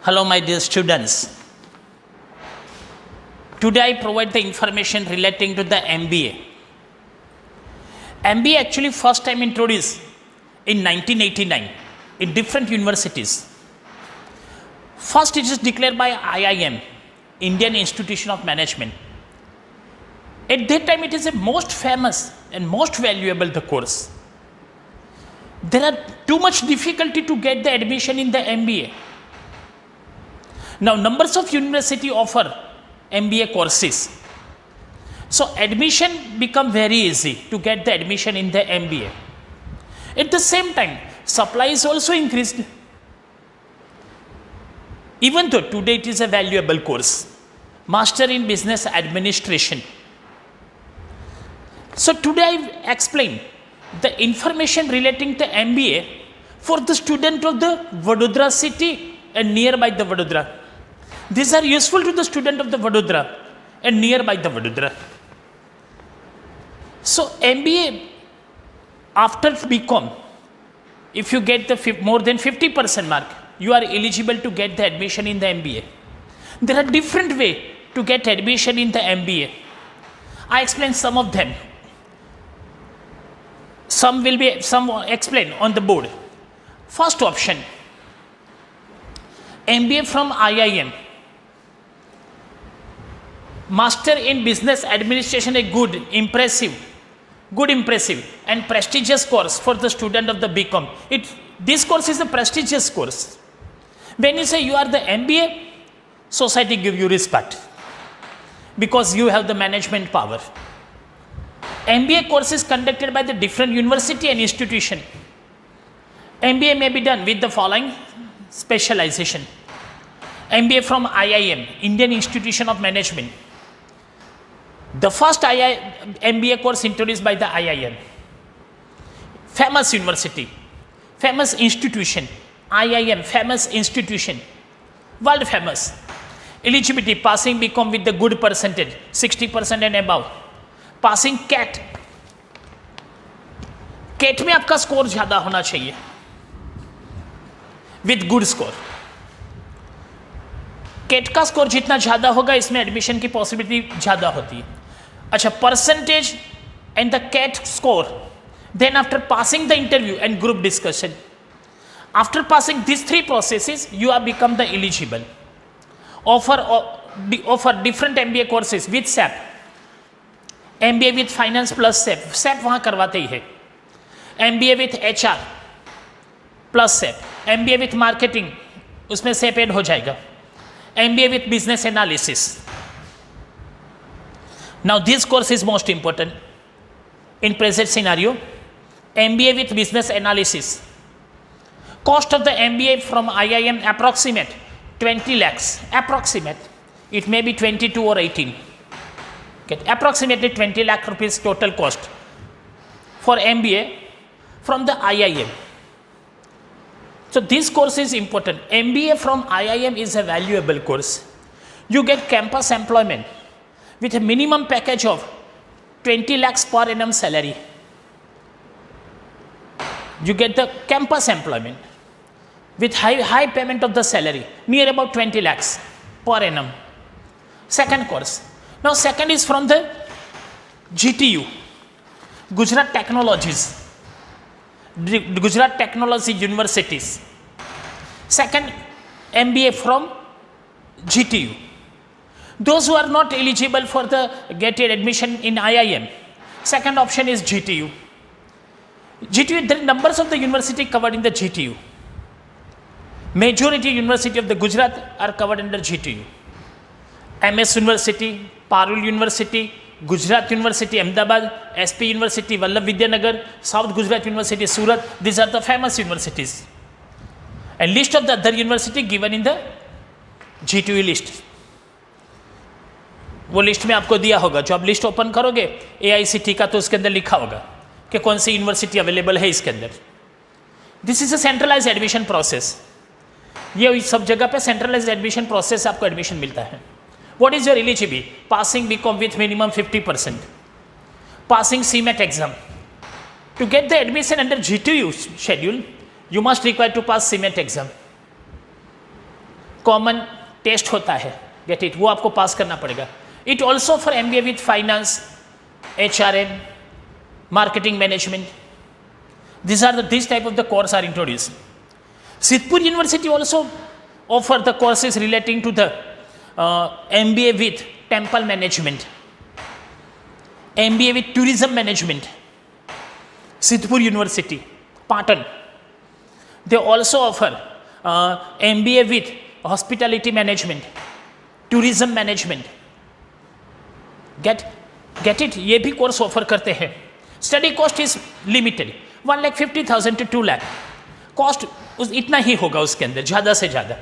Hello, my dear students. Today I provide the information relating to the MBA. MBA actually first time introduced in 1989 in different universities. First it is declared by IIM, Indian Institution of Management. At that time it is the most famous and most valuable the course. There are too much difficulty to get the admission in the MBA. Now numbers of university offer MBA courses. So admission become very easy to get the admission in the MBA. At the same time, supply is also increased. Even though today it is a valuable course, Master in Business Administration. So today I explain the information relating to MBA for the student of the Vadodara city and nearby the Vadodara. These are useful to the student of the Vadodara and nearby the Vadodara. So MBA after BCom, if you get the more than 50% mark, you are eligible to get the admission in the MBA. There are different ways to get admission in the MBA. I explain some of them. Some explain on the board. First option, MBA from IIM. Master in Business Administration, a good, impressive and prestigious course for the student of the BCom. This course is a prestigious course. When you say you are the MBA, society give you respect because you have the management power. MBA course is conducted by the different university and institution. MBA may be done with the following specialization. MBA from IIM, Indian Institution of Management. The first MBA course introduced by the IIM. Famous university, famous institution, IIM, famous institution, world famous. Eligibility, passing BCom with the good percentage, 60% and above. Passing CAT. CAT में आपका score ज़्यादा होना चाहिए with good score. CAT का score जितना ज़्यादा होगा इसमें एडमिशन की पॉसिबिलिटी ज़्यादा होती है. अच्छा, percentage and the CAT score, then after passing the interview and group discussion, after passing these three processes you are become the eligible. Offer different MBA courses with SAP, MBA with finance plus SAP वहाँ करवाते ही है, MBA with HR plus SAP, MBA with marketing उसमें SAP add हो जाएगा, MBA with business analysis. Now this course is most important in present scenario. MBA with business analysis. Cost of the MBA from IIM approximate 20 lakhs. Approximate. It may be 22 or 18. Okay. Approximately 20 lakh rupees total cost for MBA from the IIM. So this course is important. MBA from IIM is a valuable course. You get campus employment with a minimum package of 20 lakhs per annum salary. You get the campus employment with high payment of the salary, near about 20 lakhs per annum. Second course. Now second is from the GTU, Gujarat Technologies, Gujarat Technology Universities. Second, MBA from GTU. Those who are not eligible for the getting admission in IIM, second option is GTU. GTU, there are numbers of the university covered in the GTU. Majority university of the Gujarat are covered under GTU. MS University, Parul University, Gujarat University, Ahmedabad, SP University, Vallabh Vidyanagar, South Gujarat University, Surat. These are the famous universities. And list of the other university given in the GTU list. वो list में आपको दिया होगा. जो आप list open करोगे AICT का तो उसके अंदर लिखा होगा कि कौन सी यूनिवर्सिटी अवेलेबल है इसके अंदर. This is a centralise admission process. ये सब जगह पे सेंट्रलाइज एडमिशन प्रोसेस से आपको एडमिशन मिलता है. What is your eligibility? Passing BCom with minimum 50%, passing CMAT exam. To get the admission under GTU schedule, you must require to pass CMAT exam. Common test होता है, get it, वो आपको pass करना पड़ेगा. It also for MBA with finance, HRM, marketing management. These type of the course are introduced. Sidhpur University also offer the courses relating to the MBA with temple management, MBA with tourism management. Sidhpur University, Patan. They also offer MBA with hospitality management, tourism management. Get it? ये भी course offer करते हैं. Study cost is limited, 1,50,000 to 2 lakh cost इतना ही होगा उसके अंदर, ज़्यादा से ज़्यादा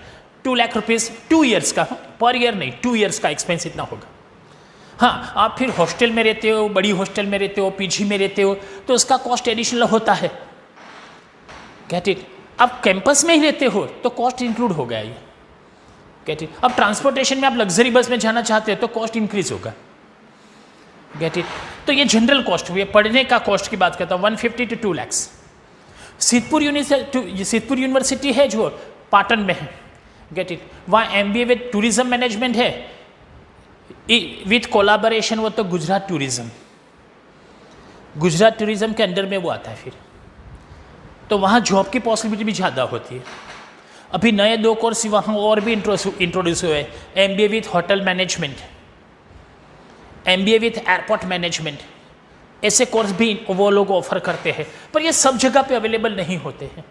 2 लाख रुपीज़ 2 ईयर्स का, पर ईयर नहीं, 2 ईयर्स का एक्सपेंस इतना होगा. हाँ, आप फिर हॉस्टल में रहते हो, बड़ी हॉस्टल में रहते हो, PG में रहते हो, तो उसका कॉस्ट एडिशनल होता है. Get it? आप कैंपस में ही रहते हो तो कॉस्ट इंक्लूड हो गया ये. Get it? अब ट्रांसपोर्टेशन में आप लग्जरी बस में जाना चाहते हो तो कॉस्ट इंक्रीज होगा. Get it? तो ये जनरल कॉस्ट हुई, पढ़ने का कॉस्ट की बात करता हूँ, 150 to 2 lakhs. सिद्धपुर यूनिवर्सिटी है जो पाटन में है. Get it? वहाँ MBA विद टूरिज्म मैनेजमेंट है विथ कोलाबोरेशन, वो तो गुजरात टूरिज्म के अंडर में वो आता है फिर, तो वहाँ जॉब की पॉसिबिलिटी भी ज़्यादा होती है. अभी नए 2 कोर्स वहाँ और भी इंट्रोड्यूस हुए हैं, MBA with hotel management, MBA with airport management. ऐसे कोर्स भी वो लोग ऑफर करते हैं, पर ये सब जगह पे अवेलेबल नहीं होते हैं.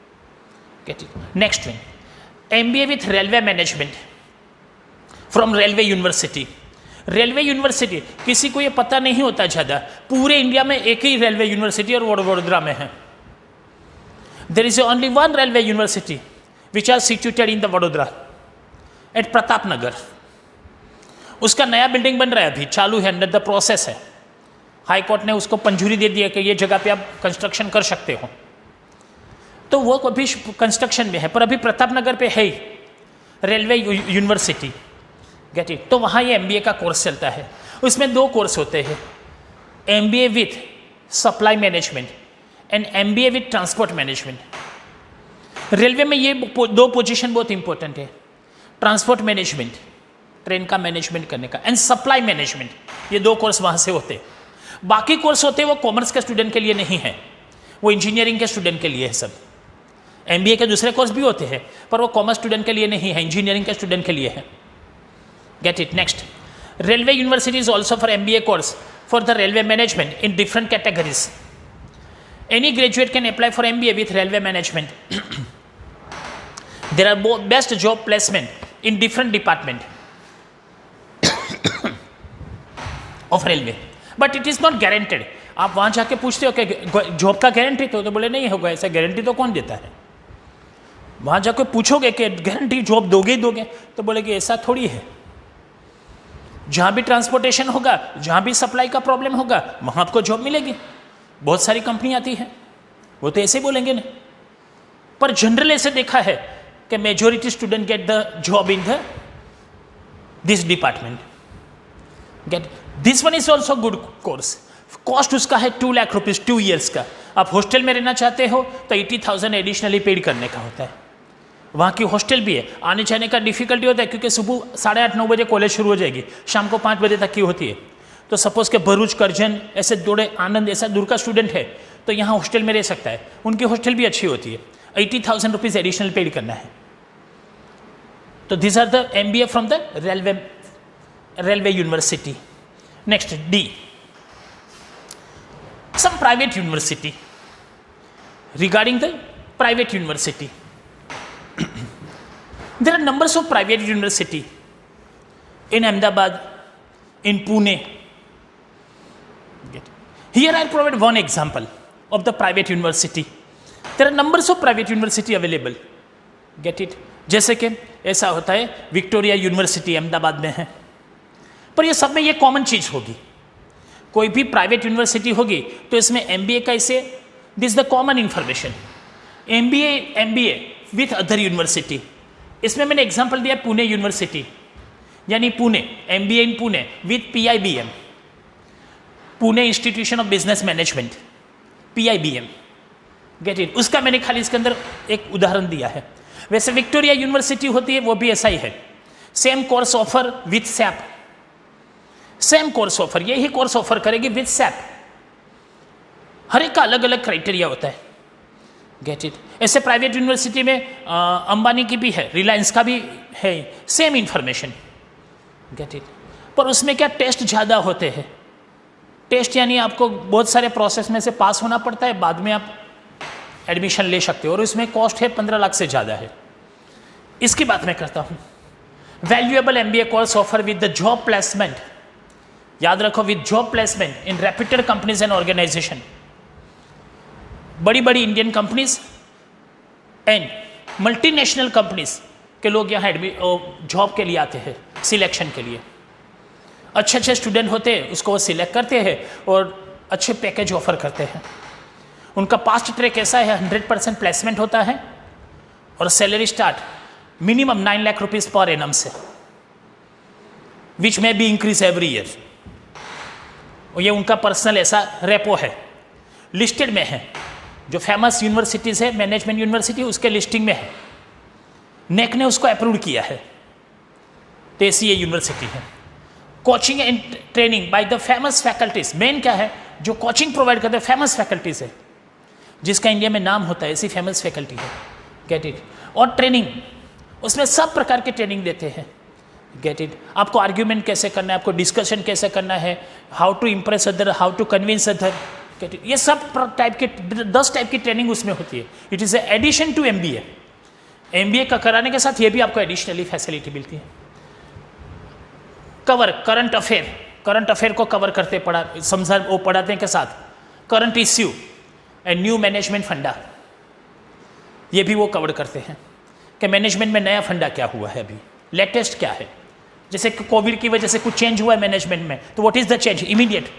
Gate it? Next one, MBA with railway management from railway university. Railway university किसी को ये पता नहीं होता ज़्यादा, पूरे इंडिया में एक ही रेलवे यूनिवर्सिटी और वडोदरा में है. There is only one railway university which are situated in the Vadodara at Pratap Nagar. उसका नया बिल्डिंग बन रहा है, अभी चालू है, अंडर द प्रोसेस है. हाई कोर्ट ने उसको मंजूरी दे दी है कि ये जगह पे आप कंस्ट्रक्शन कर सकते हो, तो वो अभी कंस्ट्रक्शन में है, पर अभी प्रताप नगर पे है ही रेलवे यूनिवर्सिटी. Get it? तो वहाँ ये MBA का कोर्स चलता है. उसमें 2 कोर्स होते हैं, MBA with supply management and MBA with transport management. Railway में ये 2 पोजीशन बहुत इंपॉर्टेंट है, ट्रांसपोर्ट मैनेजमेंट, ट्रेन का मैनेजमेंट करने का, एंड सप्लाई मैनेजमेंट. ये 2 कोर्स वहाँ से होते हैं. बाकी कोर्स होते हैं वो कॉमर्स के स्टूडेंट के लिए नहीं है, वो इंजीनियरिंग के स्टूडेंट के लिए है सब. MBA के दूसरे कोर्स भी होते हैं, पर वो कॉमर्स स्टूडेंट के लिए नहीं है, इंजीनियरिंग के स्टूडेंट के लिए है. Get it? Next, railway university is also for MBA course for the railway management in different categories. Any graduate can apply for MBA with railway management. There are best job placement in different department of railway, but it is not guaranteed. आप वहाँ जाके पूछते हो कि job का guarantee तो बोले नहीं होगा. ऐसा गारंटी तो कौन देता है? वहाँ जाके पूछोगे कि गारंटी जॉब दोगे ही दोगे, तो बोलेगे ऐसा थोड़ी है. जहाँ भी ट्रांसपोर्टेशन होगा, जहाँ भी सप्लाई का प्रॉब्लम होगा, वहाँ आपको जॉब मिलेगी. बहुत सारी कंपनी आती है, वो तो ऐसे बोलेंगे ना. पर जनरल ऐसे देखा है कि majority student get the job in the this department. Get this one is also good course. Cost उसका है 2 लाख रुपीज़ 2 ईयर्स का. आप हॉस्टल में रहना चाहते हो तो 80,000 एडिशनली पेड करने का होता है. वहाँ की हॉस्टल भी है, आने जाने का डिफिकल्टी होता है क्योंकि सुबह 8:30-9 बजे कॉलेज शुरू हो जाएगी, शाम को 5 बजे तक की होती है. तो सपोज के भरूच, करजन, ऐसे दोड़े, आनंद, ऐसा दूर का स्टूडेंट है तो यहाँ हॉस्टल में रह सकता है. उनकी हॉस्टल भी अच्छी होती है. 80,000 रुपीज़ एडिशनल पेड करना है. तो this are the MBA from the railway university. Next, D, some private university. Regarding the private university, there are numbers of private university in Ahmedabad, in Pune. Here I provide one example of the private university. There are numbers of private university available. Get it? जैसे कि ऐसा होता है, Victoria university Ahmedabad में है, पर ये सब में ये कॉमन चीज़ होगी. कोई भी प्राइवेट यूनिवर्सिटी होगी तो इसमें MBA का इसे this the common information. MBA with other university. इसमें मैंने एग्जांपल दिया पुणे यूनिवर्सिटी, यानी Pune, MBA in Pune with PIBM, Pune institution of business management, PIBM. Get it? उसका मैंने खाली इसके अंदर एक उदाहरण दिया है. वैसे विक्टोरिया यूनिवर्सिटी होती है वो भी ऐसा ही है, same course offer with SAP, same course offer, यही कोर्स ऑफर करेगी विथ सैप। हर एक का अलग अलग क्राइटेरिया होता है, गेट इट। ऐसे प्राइवेट यूनिवर्सिटी में अंबानी की भी है, रिलायंस का भी है, सेम इंफॉर्मेशन, गेट इट। पर उसमें क्या टेस्ट ज़्यादा होते हैं, टेस्ट यानी आपको बहुत सारे प्रोसेस में से पास होना पड़ता है, बाद में आप एडमिशन ले सकते हो, और इसमें कॉस्ट है 15 लाख से ज़्यादा है। इसकी बात मैं करता हूँ। Valuable MBA course offer with the job placement, याद रखो, with job placement in reputed companies and organisation, बड़ी बड़ी Indian companies and multinational companies के लोग यहाँ जॉब के लिए आते हैं, सिलेक्शन के लिए। अच्छे अच्छे स्टूडेंट होते हैं, उसको वो सिलेक्ट करते हैं और अच्छे पैकेज ऑफर करते हैं। उनका पास्ट ट्रैक ऐसा है, 100% प्लेसमेंट होता है और salary start minimum 9 lakh rupees per annum से, विच में बी इंक्रीज एवरी ईयर। ये उनका पर्सनल ऐसा रेपो है, लिस्टेड में है। जो फेमस यूनिवर्सिटीज़ है, मैनेजमेंट यूनिवर्सिटी, उसके लिस्टिंग में है, नेक ने उसको अप्रूव किया है, तो ऐसी ये यूनिवर्सिटी है। Coaching and training by the famous faculties, main क्या है, जो कोचिंग प्रोवाइड करते हैं फेमस फैकल्टीज है, जिसका इंडिया में नाम होता है, ऐसी फेमस फैकल्टी है, गेट इट। और ट्रेनिंग, उसमें सब प्रकार के ट्रेनिंग देते हैं, गेट इट। आपको आर्ग्यूमेंट कैसे करना है, आपको डिस्कशन कैसे करना है, how to impress other, how to convince other, get it. ये सब टाइप के 10 टाइप की ट्रेनिंग उसमें होती है। It is addition to MBA। MBA का कराने के साथ ये भी आपको एडिशनली फैसिलिटी मिलती है। कवर करंट अफेयर को कवर करते पढ़ाते हैं के साथ current issue and new management फंडा, ये भी वो कवर करते हैं कि मैनेजमेंट में नया फंडा क्या हुआ है, अभी लेटेस्ट क्या है। जैसे कोविड की वजह से कुछ चेंज हुआ है मैनेजमेंट में, तो what is the change immediate.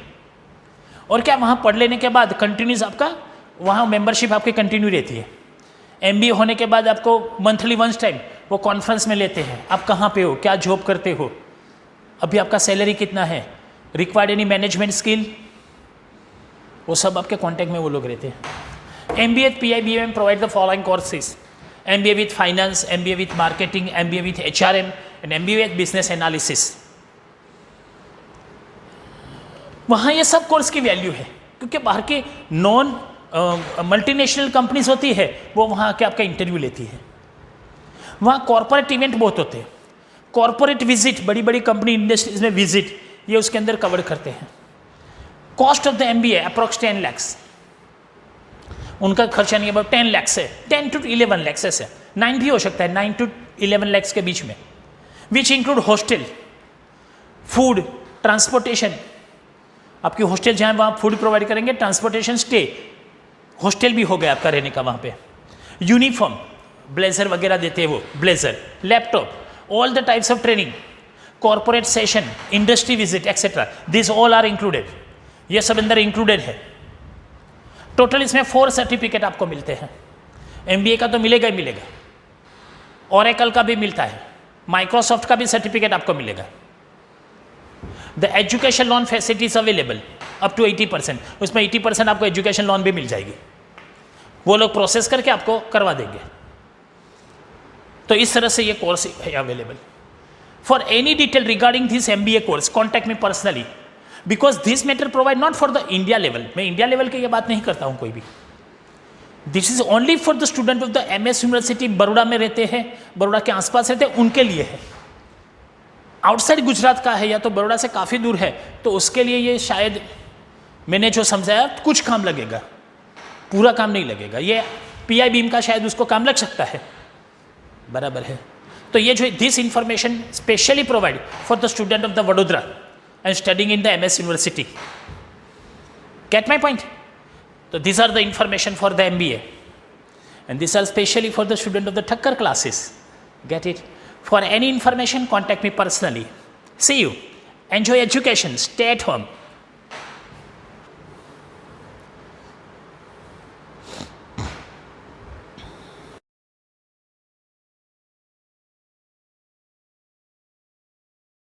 और क्या वहाँ पढ़ लेने के बाद कंटिन्यूस आपका वहाँ मेंबरशिप आपकी कंटिन्यू रहती है। MBA होने के बाद आपको मंथली वंस टाइम वो कॉन्फ्रेंस में लेते हैं, आप कहाँ पे हो, क्या जॉब करते हो, अभी आपका सैलरी कितना है, रिक्वायर्ड एनी मैनेजमेंट स्किल, वो सब आपके कॉन्टैक्ट में वो लोग रहते हैं। MBA PIBM provide the following courses: MBA with finance, MBA with marketing, MBA with HRM and MBA with business analysis. वहाँ ये सब कोर्स की वैल्यू है, क्योंकि बाहर के नॉन मल्टीनेशनल कंपनीज होती है, वो वहाँ आके आपका इंटरव्यू लेती है। वहाँ कॉर्पोरेट इवेंट बहुत होते हैं, कॉर्पोरेट विजिट, बड़ी बड़ी कंपनी इंडस्ट्रीज में विजिट, ये उसके अंदर कवर करते हैं। Cost of the MBA approx 10 lakhs, उनका खर्चा नहीं, अब 10 lakhs है, 10 to 11 lakhs है, 9 भी हो सकता है, 9 to 11 lakhs के बीच में, which include hostel, food, transportation. आपकी हॉस्टल जहाँ वहाँ फूड प्रोवाइड करेंगे, ट्रांसपोर्टेशन, स्टे, हॉस्टल भी हो गया आपका रहने का वहाँ पे, यूनिफॉर्म, ब्लेजर वगैरह देते हैं वो, blazer, laptop, all the types of training, corporate session, industry visit etcetera, this all are included. ये सब अंदर इंक्लूडेड है। टोटल इसमें 4 सर्टिफिकेट आपको मिलते हैं। MBA का तो मिलेगा ही मिलेगा, ओरेकल का भी मिलता है, माइक्रोसॉफ्ट का भी सर्टिफिकेट आपको मिलेगा। The education loan facilities available up to 80%, उसमें 80% आपको एजुकेशन लोन भी मिल जाएगी, वो लोग प्रोसेस करके आपको करवा देंगे। तो इस तरह से ये कोर्स है available. For any detail regarding this MBA course contact me personally, because this matter provide not for the India level, मैं इंडिया लेवल की ये बात नहीं करता हूँ कोई भी, this is only for the student of the MS university, Baroda में रहते हैं, बड़ौदा के आसपास रहते हैं, उनके लिए है। आउटसाइड गुजरात का है या तो बड़ौदा से काफ़ी दूर है, तो उसके लिए ये शायद मैंने जो समझाया कुछ काम लगेगा, पूरा काम नहीं लगेगा। ये PIBM का शायद उसको काम लग सकता है, बराबर है। तो ये जो this information specially provide for the student of the Vadodara and studying in the MS university, get my point. तो these are the information for the MBA and these are specially for the student of the Thakkar classes, get it? For any information contact me personally. See you, enjoy education, stay at home.